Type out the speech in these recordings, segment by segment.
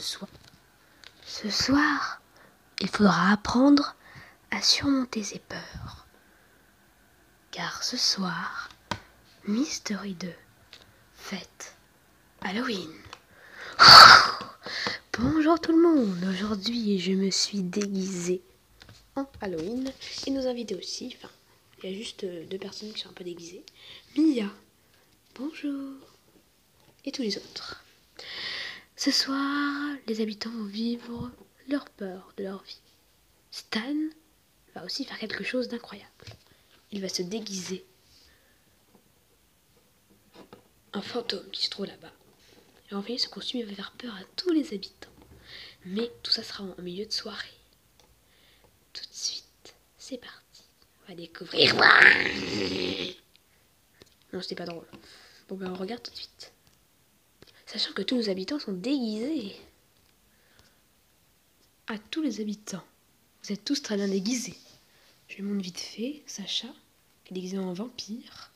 soir. Ce soir, il faudra apprendre à surmonter ses peurs. Car ce soir, Mystery 2 fête Halloween. Bonjour tout le monde, aujourd'hui je me suis déguisée en Halloween et nos invités aussi, enfin il y a juste 2 personnes qui sont un peu déguisées. Mia, bonjour, et tous les autres. Ce soir, les habitants vont vivre leur peur de leur vie. Stan va aussi faire quelque chose d'incroyable. Il va se déguiser en fantôme qui se trouve là-bas. Et en fait, ce costume il va faire peur à tous les habitants. Mais tout ça sera en milieu de soirée. Tout de suite, c'est parti. On va découvrir. Non, c'était pas drôle. Bon ben on regarde tout de suite. Sachant que tous nos habitants sont déguisés. À tous les habitants. Vous êtes tous très bien déguisés. Je lui montre vite fait. Sacha, qui est déguisé en vampire.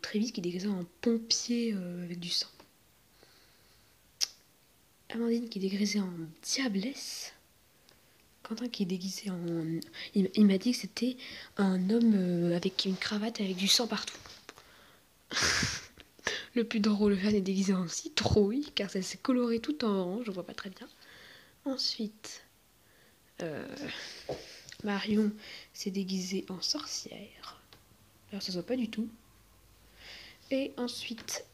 Travis, qui est déguisé en pompier avec du sang. Amandine, qui est déguisée en diablesse. Quentin, qui est déguisé en... Il m'a dit que c'était un homme avec une cravate avec du sang partout. Le plus drôle, Jeanne est déguisée en citrouille, car ça s'est coloré tout en orange, je vois pas très bien. Ensuite, Marion s'est déguisée en sorcière. Alors ça se voit pas du tout. Et ensuite,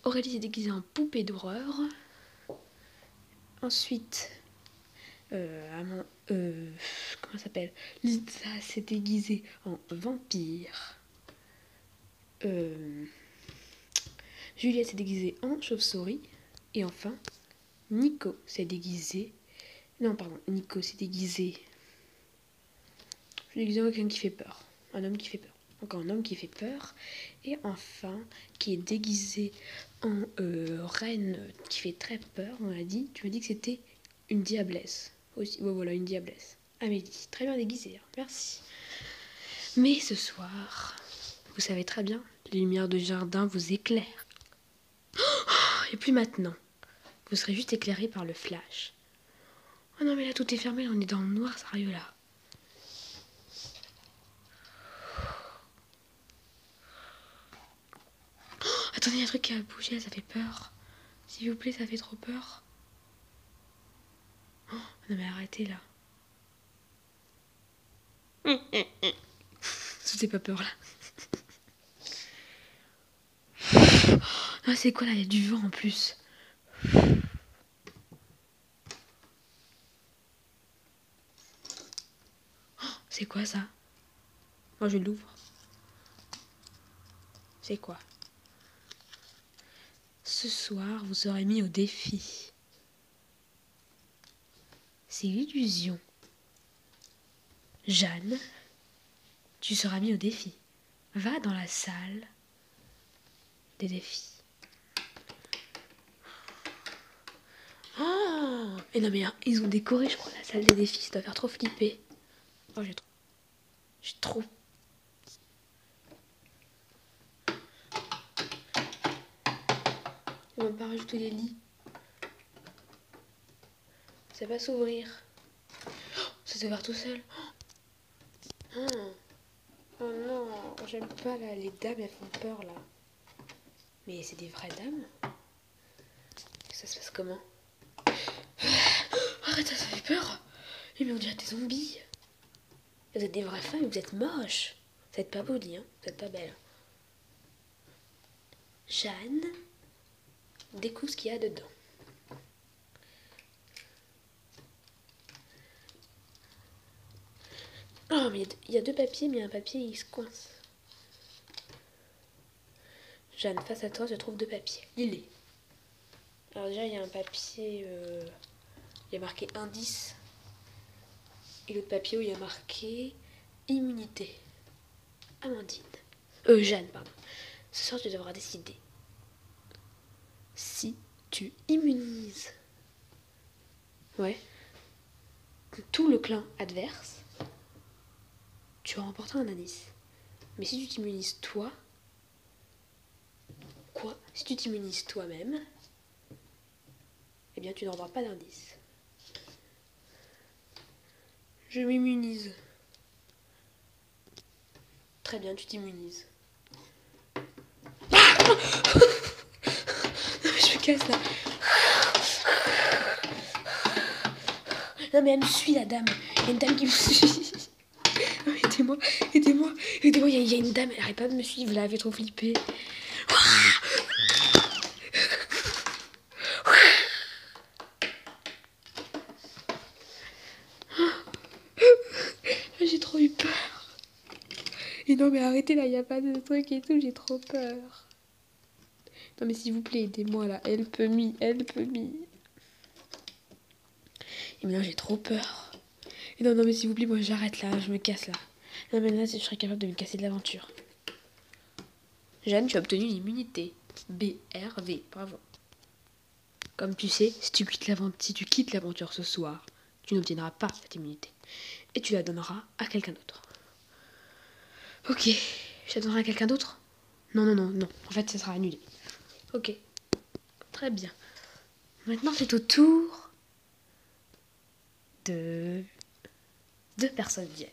Aurélie s'est déguisée en poupée d'horreur. Ensuite, comment ça s'appelle, Lisa s'est déguisée en vampire. Juliette s'est déguisée en chauve-souris. Et enfin, Nico s'est déguisé... Non, pardon, Nico s'est déguisé... Je suis déguisé en quelqu'un qui fait peur. Un homme qui fait peur. Encore un homme qui fait peur. Et enfin, qui est déguisé en reine qui fait très peur, on l'a dit. Tu m'as dit que c'était une diablesse. Aussi, ouais, voilà, une diablesse. Amélie, très bien déguisée, hein. Merci. Mais ce soir, vous savez très bien, les lumières de jardin vous éclairent. Et puis maintenant, vous serez juste éclairé par le flash. Oh non mais là tout est fermé, là, on est dans le noir, sérieux là. Oh, attendez, il y a un truc qui a bougé, ça fait peur. S'il vous plaît, ça fait trop peur. Oh, non mais arrêtez là. Ça fait pas peur là. Oh, c'est quoi là, il y a du vent en plus. C'est quoi ça? Moi je l'ouvre. C'est quoi? Ce soir, vous serez mis au défi. C'est l'illusion. Jeanne, tu seras mis au défi. Va dans la salle des défis. Oh! Et non mais ils ont décoré, je crois, la salle des défis. Ça doit faire trop flipper. Oh, j'ai trop. Ils vont pas rajouter les lits. Ça va s'ouvrir. Oh, ça s'ouvre tout seul. Oh, oh non, j'aime pas là. Les dames, elles font peur là. Mais c'est des vraies dames? Ça se passe comment? Arrête, ça fait peur. Mais on dirait des zombies. Vous êtes des vraies femmes, vous êtes moches. Vous êtes pas polies, hein. Vous êtes pas belles. Jeanne, découvre ce qu'il y a dedans. Oh, mais il y a 2 papiers, mais un papier, il se coince. Jeanne, face à toi, je trouve 2 papiers. Lis-les. Alors déjà, il y a un papier... il y a marqué indice. Et l'autre papier où il y a marqué immunité. Amandine. Jeanne, pardon. Ce soir, tu devras décider. Si tu immunises... Ouais. Tout le clan adverse, tu vas remporter un indice. Mais si tu t'immunises toi... Quoi? Si tu t'immunises toi-même... eh bien tu n'auras pas d'indice. Je m'immunise. Très bien, tu t'immunises. Je me casse là. Non mais elle me suit la dame. Il y a une dame qui me suit. Aidez-moi, aidez-moi, aidez-moi. Il y a une dame, elle n'arrête pas de me suivre là, elle fait trop flipper. J'ai trop eu peur. Et non mais arrêtez là, il n'y a pas de truc et tout, j'ai trop peur. Non mais s'il vous plaît, aidez-moi là, help me, help me. Et maintenant j'ai trop peur. Et non mais s'il vous plaît, moi j'arrête là, je me casse là. Non mais là je serais capable de me casser de l'aventure. Jeanne, tu as obtenu l'immunité. BRV, bravo. Comme tu sais, si tu quittes l'aventure ce soir, tu n'obtiendras pas cette immunité. Et tu la donneras à quelqu'un d'autre. Ok, je la donnerai à quelqu'un d'autre ? Non. En fait, ça sera annulé. Ok, très bien. Maintenant, c'est au tour de deux personnes d'y aller.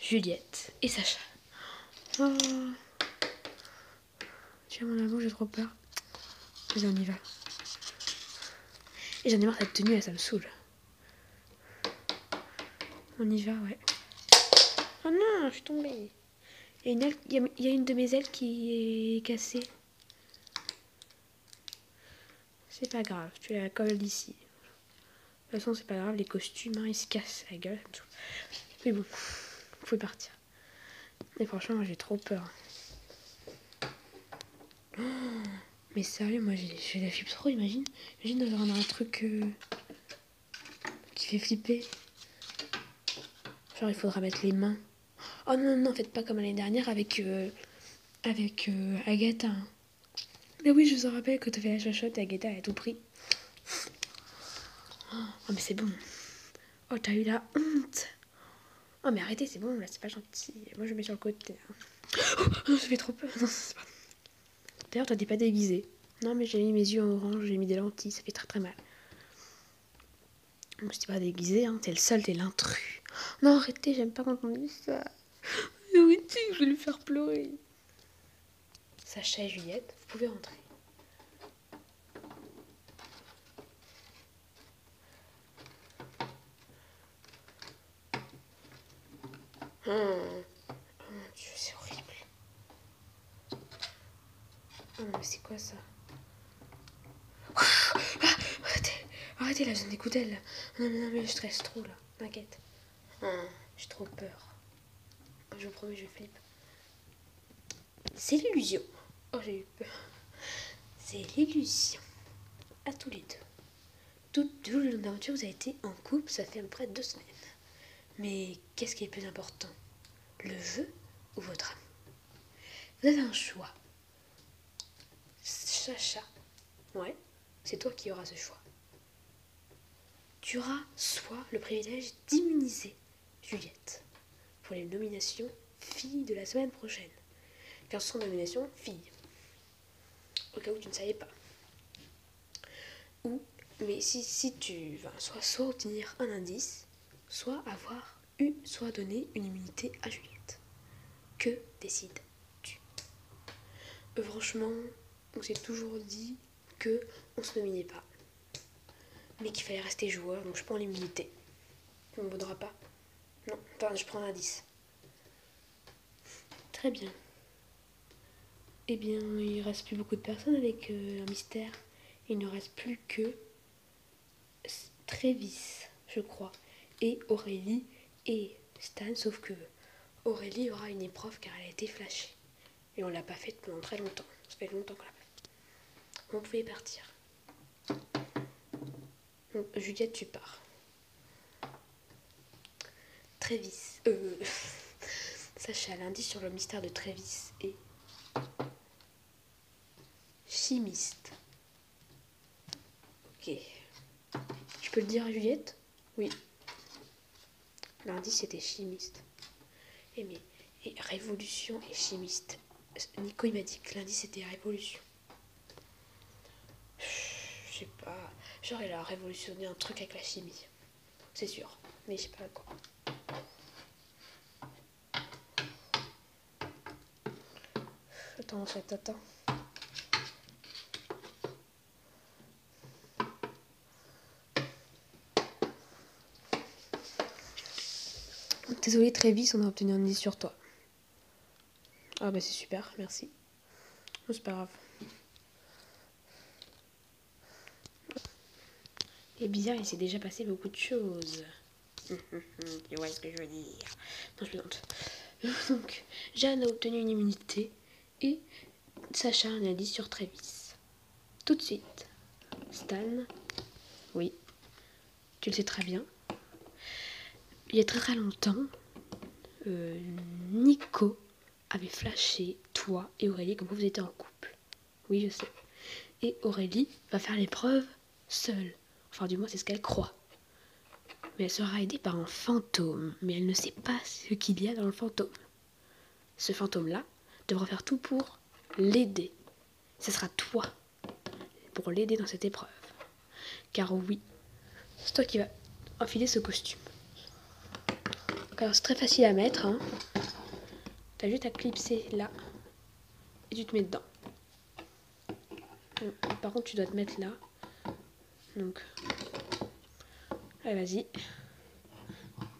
Juliette et Sacha. Oh. Tu vois mon amour, j'ai trop peur. Vas-y, on y va. Et j'en ai marre de cette tenue, là, ça me saoule. On y va, ouais. Oh non, je suis tombée. Il y a une de mes ailes qui est cassée. C'est pas grave, tu la colles d'ici. De toute façon, c'est pas grave, les costumes, ils se cassent la gueule. Mais bon, faut partir. Et franchement, moi, j'ai trop peur. Oh, mais sérieux, moi, j'ai la fibre trop, imagine. Imagine d'avoir un truc qui fait flipper. Genre, il faudra mettre les mains. Oh non, faites pas comme l'année dernière avec Agatha. Mais oui, je me rappelle que t'as fait la chachotte et Agatha a tout pris. Oh, mais c'est bon. Oh, t'as eu la honte. Oh, mais arrêtez, c'est bon, là, c'est pas gentil. Moi, je mets sur le côté. Oh, non, ça fait trop peur. Non, c'est pas... D'ailleurs, toi, t'es pas déguisée. Non, mais j'ai mis mes yeux en orange, j'ai mis des lentilles, ça fait très très mal. Bon, si t'es pas déguisée, hein, t'es le seul, t'es l'intrus. Non, arrêtez, j'aime pas quand on dit ça. Arrêtez, je vais lui faire pleurer. Sacha et Juliette, vous pouvez rentrer. Oh mon Dieu, c'est horrible. Oh non, mais c'est quoi ça? Arrêtez là, j'en ai écouté là. Non, mais je stresse trop là, t'inquiète. J'ai trop peur. Je vous promets, je flippe. C'est l'illusion. Oh, j'ai eu peur. C'est l'illusion. À tous les deux. Tout le long de l'aventure, vous avez été en couple, ça fait à peu près 2 semaines. Mais qu'est-ce qui est le plus important? Le jeu ou votre âme? Vous avez un choix. Chacha. Ouais, c'est toi qui auras ce choix. Tu auras soit le privilège d'immuniser Juliette pour les nominations filles de la semaine prochaine. Car ce sont nominations filles. Au cas où tu ne savais pas. Ou, mais si tu vas soit obtenir un indice, soit soit donner une immunité à Juliette. Que décides-tu? Franchement, on s'est toujours dit que on se nominait pas. Mais qu'il fallait rester joueur, donc je prends l'immunité. Ça ne me vaudra pas. Non, attends, je prends l'indice. Très bien. Eh bien, il ne reste plus beaucoup de personnes avec un mystère. Il ne reste plus que Trévis, je crois, et Aurélie et Stan, sauf que Aurélie aura une épreuve car elle a été flashée. Et on l'a pas faite pendant très longtemps. Ça fait longtemps qu'on l'a pas fait. On pouvait partir. Donc, Juliette, tu pars. Trévis. Sacha, l'indice sur le mystère de Trévis est chimiste. Ok. Tu peux le dire à Juliette? Oui. L'indice était chimiste. Et révolution et chimiste. Nico il m'a dit que l'indice était révolution. Je sais pas. Genre, il a révolutionné un truc avec la chimie. C'est sûr. Mais je sais pas quoi. Attends, en fait, attends. Désolé, Travis, on a obtenu un 10 sur toi. Ah bah c'est super, merci. Oh, c'est pas grave. Et bizarre, il s'est déjà passé beaucoup de choses. Tu vois ce que je veux dire? Non, je plaisante. Donc, Jeanne a obtenu une immunité et Sacha un indice sur Travis. Tout de suite. Stan, oui, tu le sais très bien. Il y a très très longtemps, Nico avait flashé toi et Aurélie comme vous étiez en couple. Oui, je sais. Et Aurélie va faire l'épreuve seule. Enfin, du moins, c'est ce qu'elle croit. Mais elle sera aidée par un fantôme. Mais elle ne sait pas ce qu'il y a dans le fantôme. Ce fantôme-là devra faire tout pour l'aider. Ce sera toi pour l'aider dans cette épreuve. Car oui, c'est toi qui vas enfiler ce costume. Alors c'est très facile à mettre. Hein. T'as juste à clipser là. Et tu te mets dedans. Par contre, tu dois te mettre là. Donc, allez, vas-y.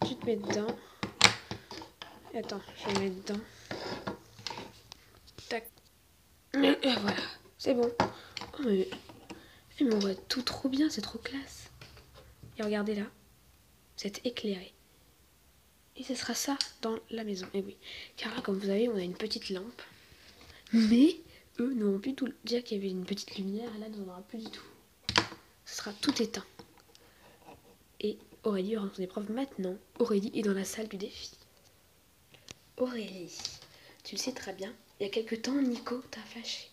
Tu te mets dedans. Attends, je vais mettre dedans. Tac. Et voilà, c'est bon. Oh, mais on voit tout trop bien, c'est trop classe. Et regardez là, c'est éclairé. Et ce sera ça dans la maison. Et oui, car là, comme vous savez, on a une petite lampe. Mais eux n'auront plus tout dire qu'il y avait une petite lumière. Et là, on n'en aura plus du tout. Ce sera tout éteint. Et Aurélie aura son épreuve maintenant. Aurélie est dans la salle du défi. Aurélie, tu le sais très bien, il y a quelques temps, Nico t'a flashé.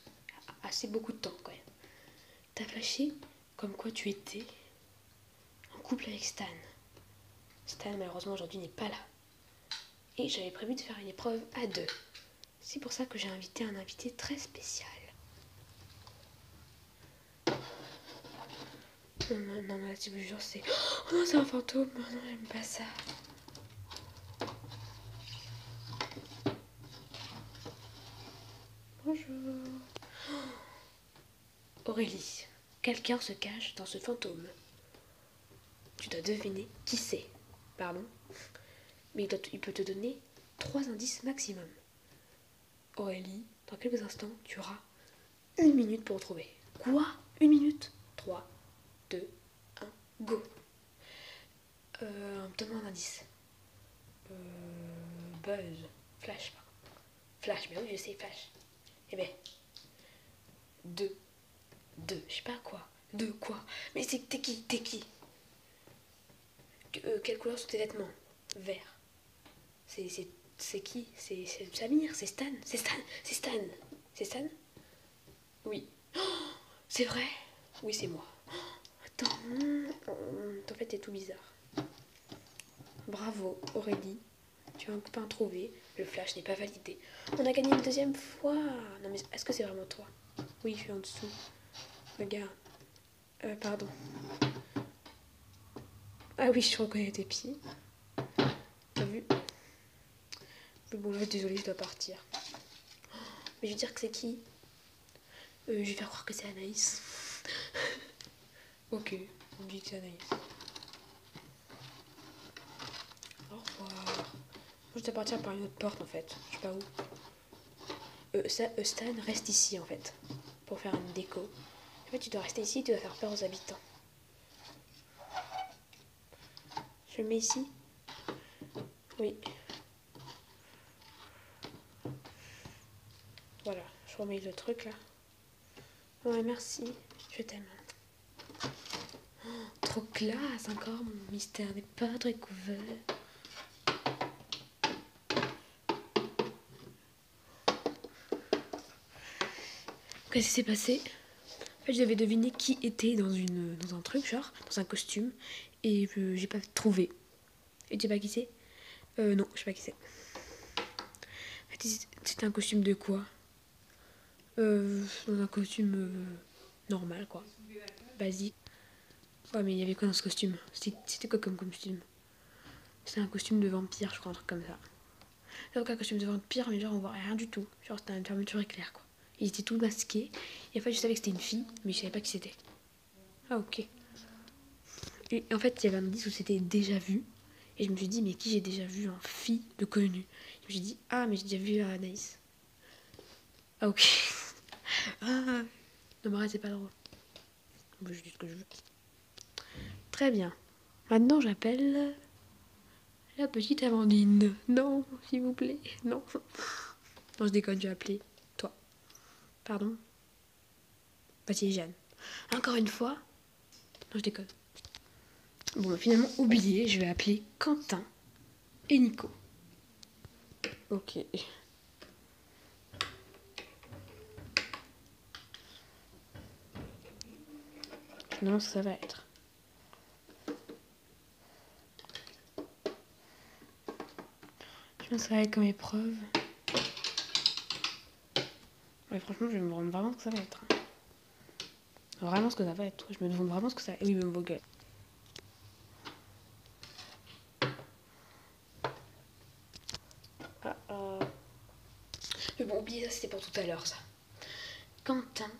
Assez beaucoup de temps quand même. T'as flashé comme quoi tu étais en couple avec Stan. Stan, malheureusement, aujourd'hui n'est pas là. Et j'avais prévu de faire une épreuve à deux. C'est pour ça que j'ai invité un invité très spécial. Non, non, non, là, je vous jure, c'est... Oh non, c'est un fantôme. Oh non, j'aime pas ça. Bonjour. Aurélie, quelqu'un se cache dans ce fantôme. Tu dois deviner qui c'est. Pardon. Mais il peut te donner 3 indices maximum. Aurélie, dans quelques instants, tu auras 1 minute pour trouver. Quoi? 1 minute? 3, 2, 1, go. Donne-moi un indice. Buzz. Flash, pardon. Flash, mais oui, je sais, flash. Eh ben, 2. 2, je sais pas quoi. 2 quoi? Mais t'es qui? T'es qui? Quelle couleur sont tes vêtements? Vert. C'est qui? C'est Samir, c'est Stan. C'est Stan. C'est Stan. C'est Stan? Oui. Oh, c'est vrai? Oui, c'est moi. Attends. En fait, t'es tout bizarre. Bravo, Aurélie. Tu as un copain trouvé. Le flash n'est pas validé. On a gagné une deuxième fois. Non, mais est-ce que c'est vraiment toi? Oui, je suis en dessous. Regarde. Pardon. Ah oui, je reconnais tes pieds. T'as vu? Mais bon, là, désolée, je dois partir. Mais je vais dire que c'est qui? Je vais faire croire que c'est Anaïs. Ok, on dit que c'est Anaïs. Au revoir. Moi, je dois partir par une autre porte en fait. Je sais pas où. Stan reste ici en fait. Pour faire une déco. En fait, tu dois rester ici, tu dois faire peur aux habitants. Je le mets ici? Oui. Voilà, je remets le truc là. Ouais, merci. Je t'aime. Oh, trop classe encore, mon mystère n'est pas découvert. Qu'est-ce qui s'est passé? En fait, je devais deviner qui était dans un truc, genre, dans un costume. Et j'ai pas trouvé. Et tu sais pas qui c'est? Non, je sais pas qui c'est. En fait, c'était un costume de quoi? Dans un costume normal, quoi. Basique. Ouais, mais il y avait quoi dans ce costume? C'était quoi comme costume? C'était un costume de vampire, je crois, un truc comme ça. Donc un costume de vampire, mais genre on voit rien du tout. Genre c'était une fermeture éclair, quoi. Ils étaient tout masqués. Et en fait, je savais que c'était une fille, mais je savais pas qui c'était. Ah, ok. Et en fait, il y avait un indice où c'était déjà vu. Et je me suis dit, mais qui j'ai déjà vu en fille de connu? Je me suis dit, ah, mais j'ai déjà vu Anaïs. Ah, ok. Ah, non, mais arrête, c'est pas drôle. Bon, je dis ce que je veux. Très bien. Maintenant, j'appelle la petite Amandine. Non, s'il vous plaît, non. Non, je déconne, je vais appeler toi. Pardon? Bah, c'est Jeanne. Encore une fois? Non, je déconne. Bon, bah, finalement, oublié, je vais appeler Quentin et Nico. Ok. Non, ça va être. Je pense que ça va être comme épreuve. Ouais, franchement, je me demande vraiment ce que ça va être. Vraiment ce que ça va être. Je me demande vraiment ce que ça va être. Oui, mais vos gueules. Mais bon, oubliez ça, c'était pour tout à l'heure, ça. Quentin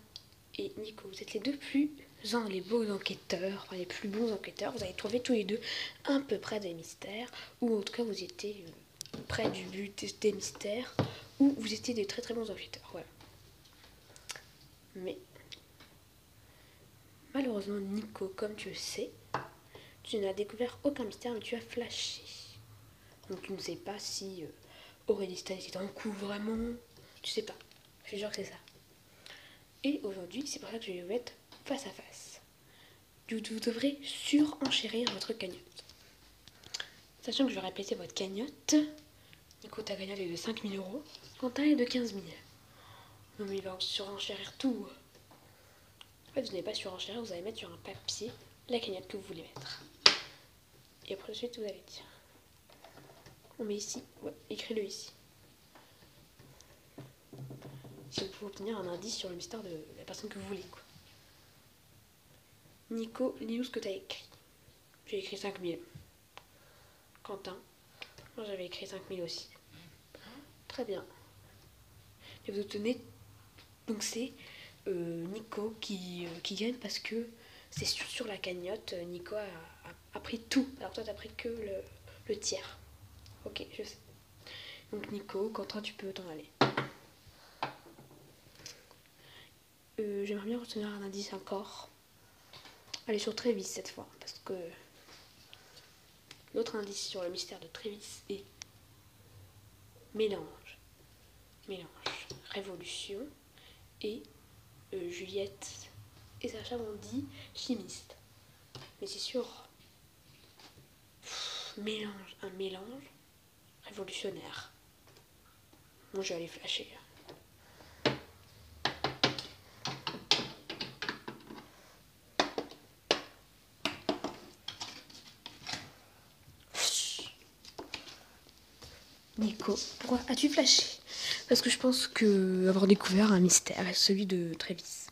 et Nico, vous êtes les deux les beaux enquêteurs, enfin les plus bons enquêteurs. Vous avez trouvé tous les deux un peu près des mystères, ou en tout cas vous étiez près du but des mystères, ou vous étiez des très très bons enquêteurs. Voilà. Mais malheureusement, Nico, comme tu le sais, tu n'as découvert aucun mystère, mais tu as flashé. Donc tu ne sais pas si Aurélie Stan était en coup vraiment. Tu sais pas. Je suis sûre que c'est ça. Et aujourd'hui, c'est pour ça que je vais vous mettre face à face. Vous devrez surenchérir votre cagnotte. Sachant que je vais répéter votre cagnotte. Nico, ta cagnotte est de 5 000 euros. Quentin est de 15 000. Non mais il va surenchérir tout. En fait, vous n'allez pas surenchérir, vous allez mettre sur un papier la cagnotte que vous voulez mettre. Et après ensuite, vous allez dire. On met ici. Ouais, écris-le ici. Si vous pouvez obtenir un indice sur le mystère de la personne que vous voulez, quoi. Nico, lis-nous ce que tu as écrit. J'ai écrit 5 000. Quentin, moi j'avais écrit 5 000 aussi. Très bien. Et vous obtenez. Donc c'est Nico qui gagne parce que c'est sur la cagnotte. Nico a pris tout. Alors toi t'as pris que le tiers. Ok, je sais. Donc Nico, Quentin, tu peux t'en aller. J'aimerais bien retenir un indice encore. Allez sur Trévis cette fois, parce que l'autre indice sur le mystère de Trévis est mélange. Mélange, révolution et Juliette et Sacha m'ont dit chimiste. Mais c'est sûr, un mélange révolutionnaire. Moi je vais aller flasher. Nico, pourquoi as-tu flashé? Parce que je pense que avoir découvert un mystère est celui de Trévis.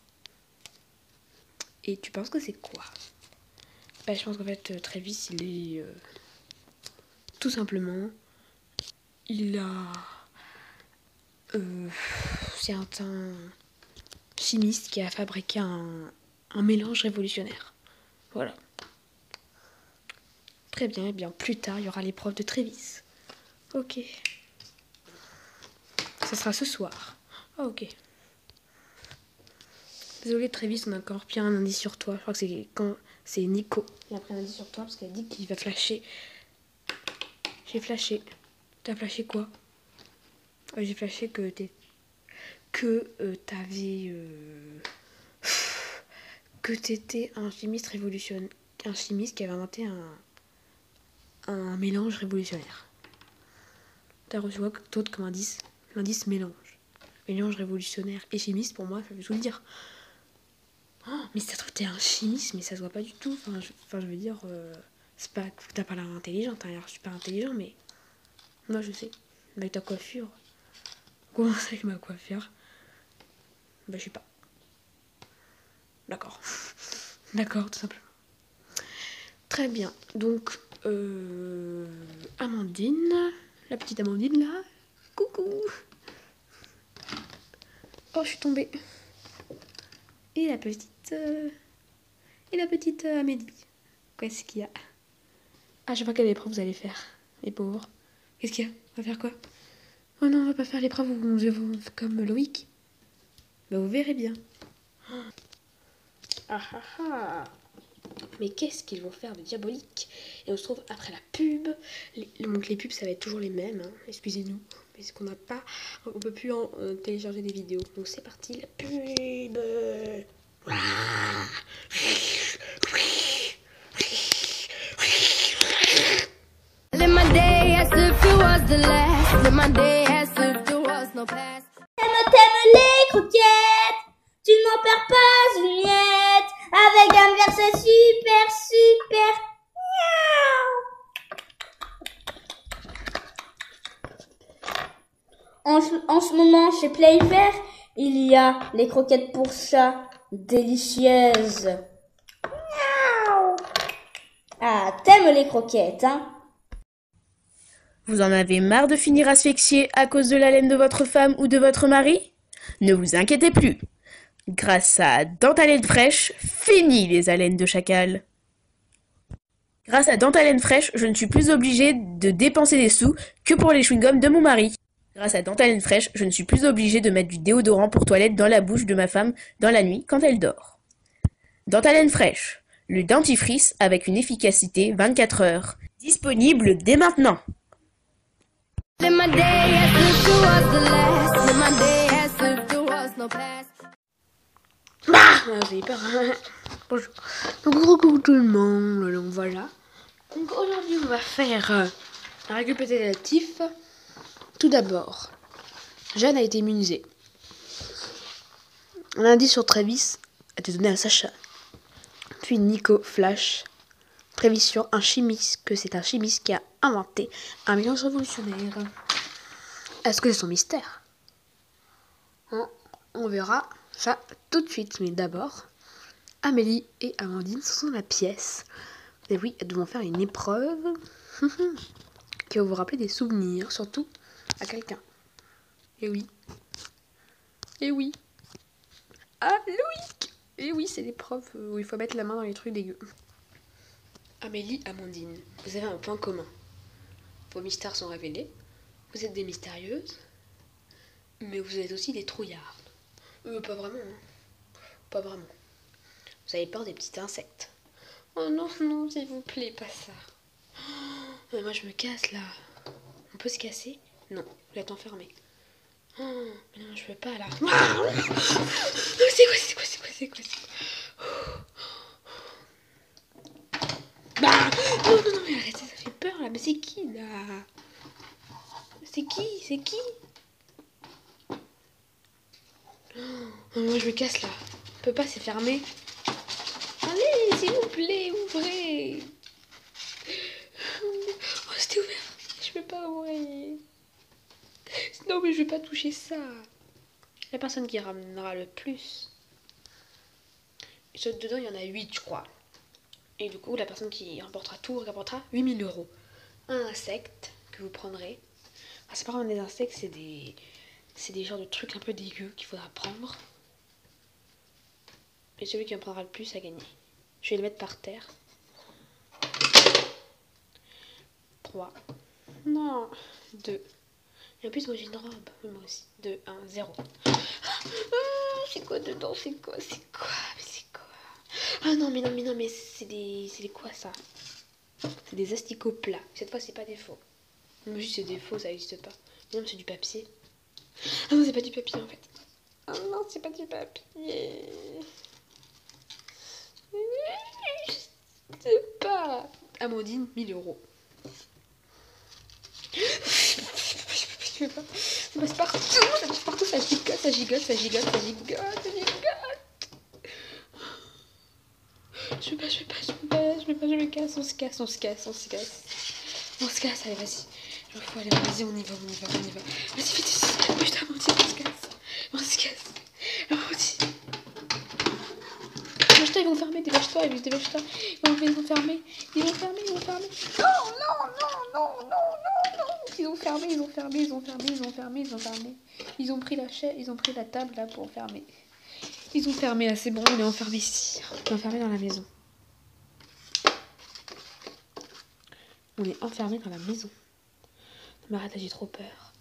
Et tu penses que c'est quoi? Bah, je pense qu'en fait, Trévis, il est tout simplement, il a c'est un chimiste qui a fabriqué un mélange révolutionnaire. Voilà. Très bien, et bien plus tard, il y aura l'épreuve de Trévis. Ok. Ça sera ce soir. Ah, ok. Désolé Trévis, on a encore pris un indice sur toi. Je crois que c'est Nico. Il a pris un indice sur toi parce qu'elle dit qu'il va flasher. J'ai flashé. T'as flashé quoi? J'ai flashé que t'avais que t'étais un chimiste révolutionnaire, un chimiste qui avait inventé un mélange révolutionnaire. T'as reçu quoi d'autre comme indice? L'indice mélange. Mélange révolutionnaire et chimiste, pour moi, ça veut tout dire. Oh, mais ça se trouve, t'es un chimiste, mais ça se voit pas du tout. Enfin, je veux dire, c'est pas que t'as pas l'air intelligent, t'as l'air super intelligent, mais moi je sais. Avec ta coiffure. Comment ça avec ma coiffure? Bah, je sais pas. D'accord. D'accord, tout simplement. Très bien. Donc, Amandine, la petite Amandine là. Coucou. Oh, je suis tombée. Et la petite Amélie. Qu'est-ce qu'il y a? Ah, je sais pas quelle épreuve vous allez faire, les pauvres. Qu'est-ce qu'il y a? On va faire quoi? Oh non, on va pas faire l'épreuve comme Loïc. Bah, vous verrez bien. Ah ah ah. Mais qu'est-ce qu'ils vont faire de diabolique? Et on se trouve après la pub. Donc les pubs, ça va être toujours les mêmes, hein. Excusez-nous. Parce qu'on n'a pas... On peut plus télécharger des vidéos. Donc c'est parti, la pub. Live my day as if it was the last. Live my day as if there was no past. T'aimes les croquettes, tu n'en perds pas une miette, avec un verset super, super, miaou. En ce moment, chez Playfair, il y a les croquettes pour chat délicieuses. Miaou. Ah, t'aimes les croquettes, hein? Vous en avez marre de finir asphyxié à cause de la laine de votre femme ou de votre mari? Ne vous inquiétez plus. Grâce à Dentaleine Fraîche, fini les haleines de chacal. Grâce à Dentaleine Fraîche, je ne suis plus obligée de dépenser des sous que pour les chewing-gums de mon mari. Grâce à Dentaleine Fraîche, je ne suis plus obligée de mettre du déodorant pour toilette dans la bouche de ma femme dans la nuit quand elle dort. Dentaleine Fraîche, le dentifrice avec une efficacité 24 heures. Disponible dès maintenant. Live my day as if it was the last. Live my day as if there was no past. Ah, j'ai peur. Bonjour. Donc coucou tout le monde. Donc voilà. Donc aujourd'hui on va faire un récapitulatif. Tout d'abord, Jeanne a été immunisée. Lundi sur Travis a été donné à Sacha. Puis Nico Flash. Travis sur un chimiste, que c'est un chimiste qui a inventé un mélange révolutionnaire. Est-ce que c'est son mystère? On verra ça tout de suite. Mais d'abord, Amélie et Amandine sont dans la pièce. Et oui, elles devront faire une épreuve qui va vous rappeler des souvenirs, surtout à quelqu'un. Et oui. Et oui. Ah, Loïc! Et oui, c'est l'épreuve où il faut mettre la main dans les trucs dégueux. Amélie, Amandine, vous avez un point commun. Vos mystères sont révélés. Vous êtes des mystérieuses. Mais vous êtes aussi des trouillardes. Pas vraiment, hein. Pas vraiment. Vous avez peur des petits insectes. Oh non, non, s'il vous plaît, pas ça. Mais moi, je me casse, là. On peut se casser? Non, vous êtes enfermé. Oh, mais non, je peux pas, là. C'est quoi Bah, non, mais arrêtez, ça fait peur, là. Mais c'est qui, là? C'est qui? Oh, moi, je me casse, là. On peut pas, c'est fermé. Allez, s'il vous plaît, ouvrez. Oh, c'était ouvert. Je peux pas ouvrir. Non, mais je vais pas toucher ça. La personne qui ramènera le plus. Et dedans, il y en a 8, je crois. Et du coup, la personne qui remportera tout remportera 8 000 €. Un insecte que vous prendrez. Ah, c'est pas vraiment des insectes, c'est des genres de trucs un peu dégueux qu'il faudra prendre. Et celui qui en prendra le plus a gagné. Je vais le mettre par terre. 3. Non. 2. Et en plus, moi j'ai une robe. Moi aussi. 2, 1, 0. C'est quoi dedans? C'est quoi? Ah non, mais c'est des quoi ça? C'est des asticots plats. Cette fois, c'est pas des faux. Moi, juste c'est des faux, ça n'existe pas. Non, c'est du papier. Ah non, c'est pas du papier en fait. Ah non, c'est pas du papier. Je sais pas. Amandine, 1 000 €. Je peux pas. Ça passe partout, ça gigote. Je me casse, on se casse. Allez, vas-y. Allez, vas-y, on y va. Vas-y, vite, bouge-toi, Amandine, on se casse. Amandine. Dépêche-toi, ils vont fermer, dépêche-toi. dépêche-toi, dépêche-toi. Ils vont fermer. Ils vont fermer. Non, non, non, non, non, non, non. Ils ont fermé. Ils ont pris la chaise, ils ont pris la table là pour fermer. Ils ont fermé là, c'est bon, on est enfermé ici. On est enfermé dans la maison. On est enfermé dans la maison. Mais arrête, j'ai trop peur.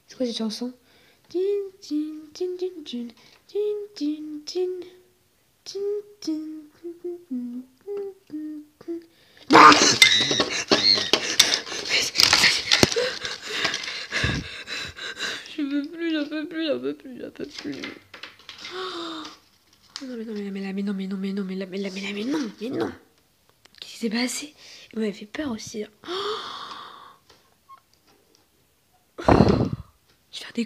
C'est quoi cette chanson? J'en peux plus. Oh, mais non. Qu'est-ce qui s'est passé? Il m'avait fait peur aussi. Je vais faire des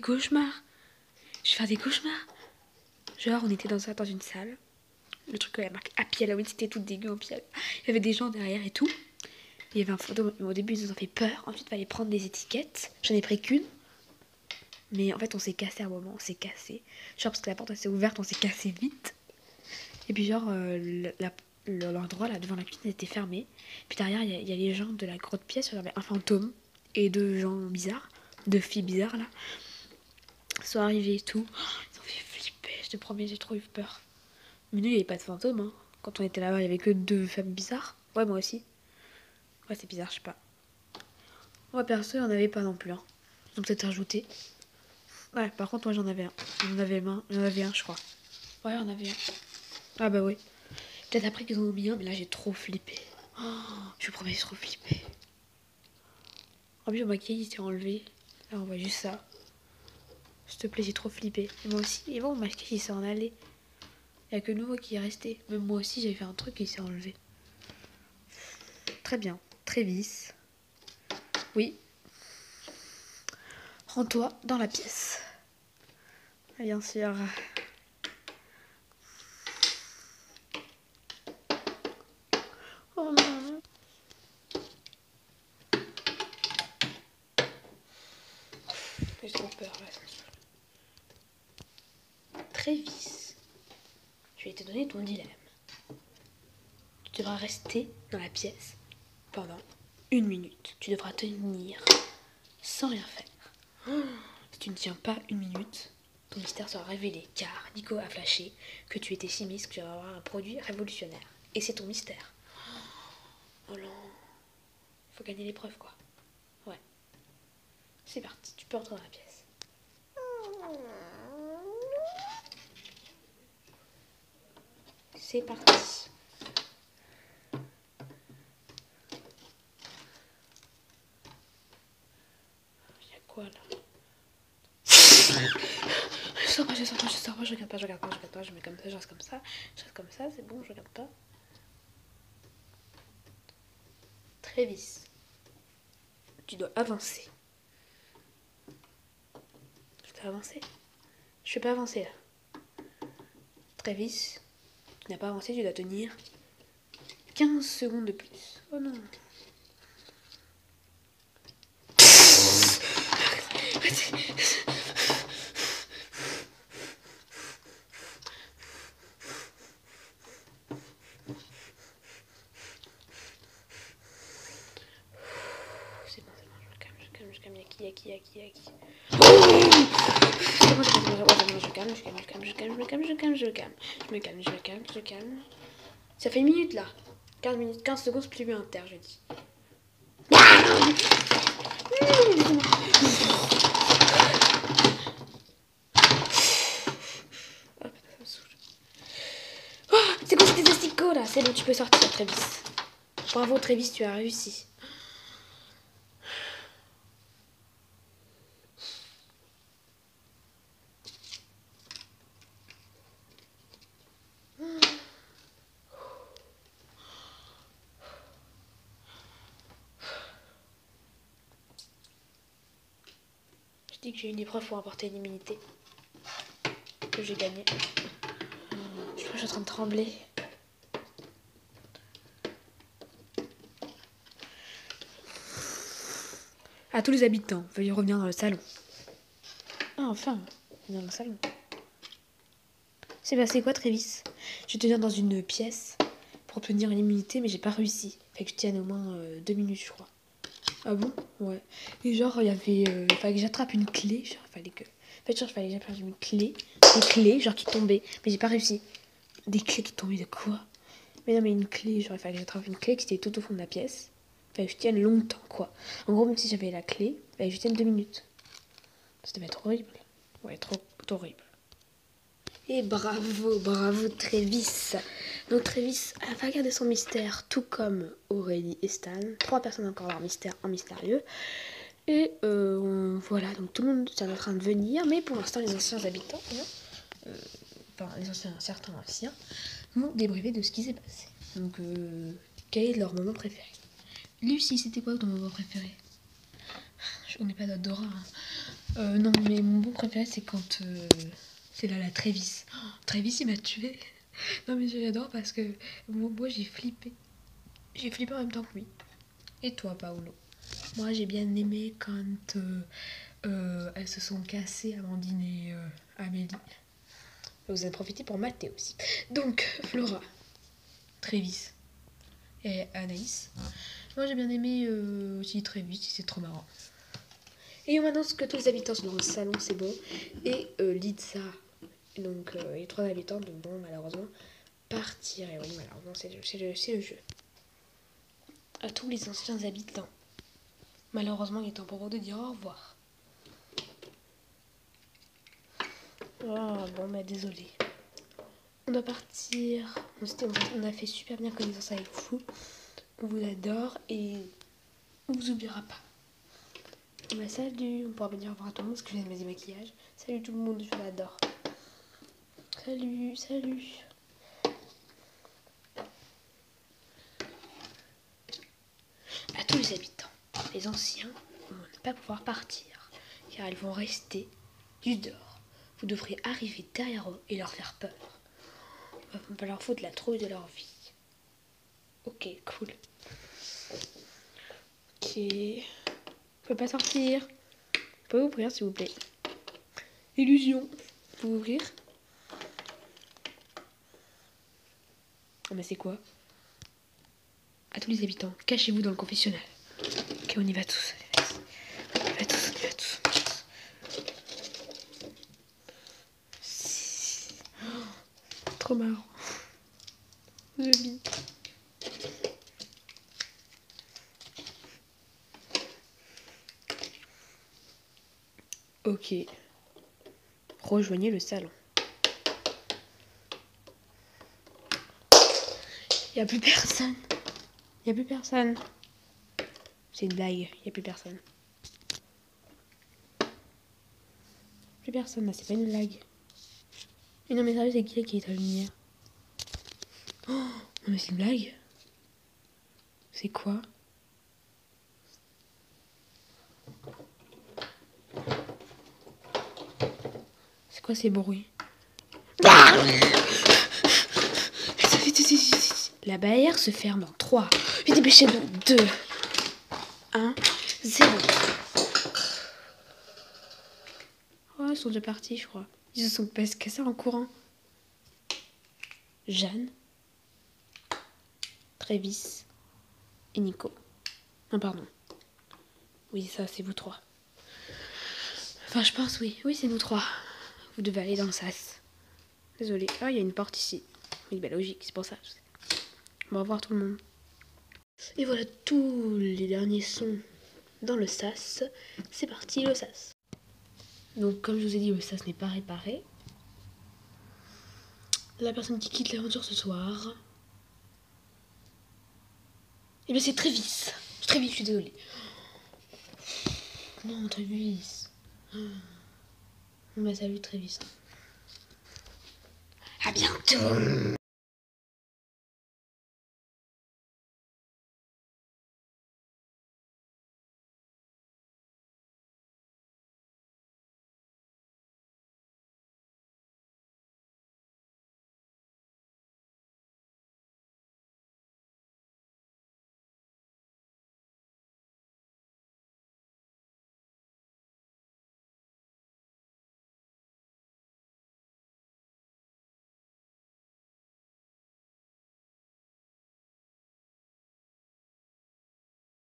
cauchemars. Genre, on était dans une salle. Le truc, la marque Happy Halloween, c'était tout dégueu. Il y avait des gens derrière et tout. Il y avait un fantôme. Au début, ils nous ont fait peur. Ensuite, il fallait prendre des étiquettes. J'en ai pris qu'une. Mais en fait, on s'est cassé à un moment. Genre, parce que la porte s'est ouverte, on s'est cassé vite. Et puis, genre, l'endroit là devant la cuisine était fermé. Puis derrière, il y a les gens de la grosse pièce. Il y avait un fantôme et deux gens bizarres. Deux filles bizarres là. Ils sont arrivés et tout. Ils ont fait flipper. Je te promets, j'ai trop eu peur. Mais nous, il n'y avait pas de fantôme. Hein. Quand on était là-bas, il n'y avait que deux femmes bizarres. Ouais, moi aussi. Ouais, c'est bizarre, je sais pas. Moi, perso, il n'y en avait pas non plus. Hein. Ils ont peut-être rajouté. Ouais, par contre, moi, j'en avais un. J'en avais un, je crois. Ouais, on avait un. Ah bah oui. Peut-être après qu'ils en ont mis un, mais là, j'ai trop flippé. Oh, je vous promets, j'ai trop flippé. En plus, mon maquillage, il s'est enlevé. Là, on voit juste ça. S'il te plaît, j'ai trop flippé. Et moi aussi. Et bon, mon maquillage, il s'est en allé. Il n'y a que nous qui est resté. Même moi aussi, j'avais fait un truc et il s'est enlevé. Très bien. Trévis. Oui. Rends-toi dans la pièce. Bien sûr. Oh non. J'ai trop peur là. Trévis. Je vais te donner ton dilemme. Tu devras rester dans la pièce pendant 1 minute. Tu devras tenir sans rien faire. Si tu ne tiens pas 1 minute, ton mystère sera révélé car Nico a flashé que tu étais chimiste, que tu vas avoir un produit révolutionnaire. Et c'est ton mystère. Oh non. Faut gagner l'épreuve quoi. Ouais. C'est parti, tu peux entrer dans la pièce. C'est parti. Il y a quoi là? Je sors pas, je regarde pas, je mets comme ça, je reste comme ça, c'est bon, je regarde pas. Trévis, tu dois avancer. Je dois avancer. Je vais pas avancer là. Trévis, tu n'as pas avancé, tu dois tenir 15 secondes de plus. Oh non. C'est bon, je me calme, Yaki. C'est bon, je me calme. Ça fait 1 minute là. 15 minutes, 15 secondes supplémentaires, je dis. Oh, c'est quoi ces asticots là? C'est bon, tu peux sortir, Trévis. Bravo, Trévis, tu as réussi. Je dis que j'ai une épreuve pour apporter une immunité. Que j'ai gagné. Je crois que je suis en train de trembler. À tous les habitants, veuillez revenir dans le salon. Ah, enfin, dans le salon. C'est passé quoi, Trévis? Je tenir dans une pièce pour obtenir une immunité, mais j'ai pas réussi. Fait que je tienne au moins 2 minutes, je crois. Ah bon? Ouais. Et genre, il y avait... fallait que j'attrape une clé. Genre, fallait que... En fait, genre, fallait que j'attrape une clé. Des clés, genre, qui tombaient. Mais j'ai pas réussi. Des clés qui tombaient de quoi? Mais non, mais une clé. Genre, il fallait que j'attrape une clé qui était tout au fond de la pièce. Fallait que je tienne longtemps, quoi. En gros, même si j'avais la clé, fallait que je tienne 2 minutes. Ça devait être horrible. Ouais, trop horrible. Et bravo, bravo Trévis. Donc Trévis a gardé son mystère, tout comme Aurélie et Stan. 3 personnes encore leur mystère en mystérieux. Et voilà, donc tout le monde est en train de venir, mais pour l'instant les anciens habitants, enfin les anciens, certains anciens, vont débriefer de ce qui s'est passé. Donc quel est leur moment préféré? Lucie, c'était quoi ton moment préféré? On n'est pas d'Adora. Non, mais mon moment préféré c'est quand... c'est là la Trévis. Oh, Trévis il m'a tué. Non mais j'adore parce que moi j'ai flippé. J'ai flippé en même temps que lui. Et toi Paolo? Moi j'ai bien aimé quand elles se sont cassées, Amandine et Amélie. Vous avez profité pour mater aussi. Donc Flora, Trévis et Anaïs. Moi j'ai bien aimé aussi Trévis, c'est trop marrant. Et on m'annonce que tous les habitants sont dans le salon, c'est bon. Et Litsa, donc les 3 habitants devront malheureusement partir. Et oui, malheureusement, c'est le jeu. À tous les anciens habitants, malheureusement, il est temps pour vous de dire au revoir. Oh, bon, bah désolé. On doit partir. On a fait super bien connaissance avec vous. On vous adore et on vous oubliera pas. Bah salut, on pourra pas dire au revoir à tout le monde parce que je viens de me démaquillage. Salut tout le monde, je vous adore. Salut, salut. À tous les habitants, les anciens vont ne pas pouvoir partir car ils vont rester juste dehors. Vous devrez arriver derrière eux et leur faire peur. On va pas leur foutre la trouille de leur vie. Ok, cool. Ok. Vous pouvez pas sortir. Vous pouvez ouvrir s'il vous plaît. Illusion. Vous pouvez ouvrir. Oh mais c'est quoi? À tous les habitants, cachez-vous dans le confessionnal. Ok, on y va tous. On y va tous. Trop marrant. Je vis. Ok. Rejoignez le salon. Y a plus personne. Y a plus personne. C'est une blague. Y a plus personne. Plus personne là, c'est pas une blague. Mais non mais sérieux, c'est qui est à la lumière? Oh, non mais c'est une blague. C'est quoi? C'est quoi ces bruits? La barrière se ferme dans 3. Vite, dépêchez-vous. 2, 1, 0. Oh, ils sont déjà partis, je crois. Ils se sont cassés en courant. Jeanne, Trévis et Nico. Non, pardon. Oui, ça, c'est vous 3. Enfin, je pense, oui. Oui, c'est nous 3. Vous devez aller dans le sas. Désolée. Ah, il y a une porte ici. Oui, bah logique, c'est pour ça. Bon, au revoir tout le monde. Et voilà tous les derniers sons dans le sas. C'est parti, le sas. Donc, comme je vous ai dit, le sas n'est pas réparé. La personne qui quitte l'aventure ce soir... Eh bien, c'est Trévis. Trévis, je suis désolée. Non, Trévis. Bah, salut Trévis. À bientôt.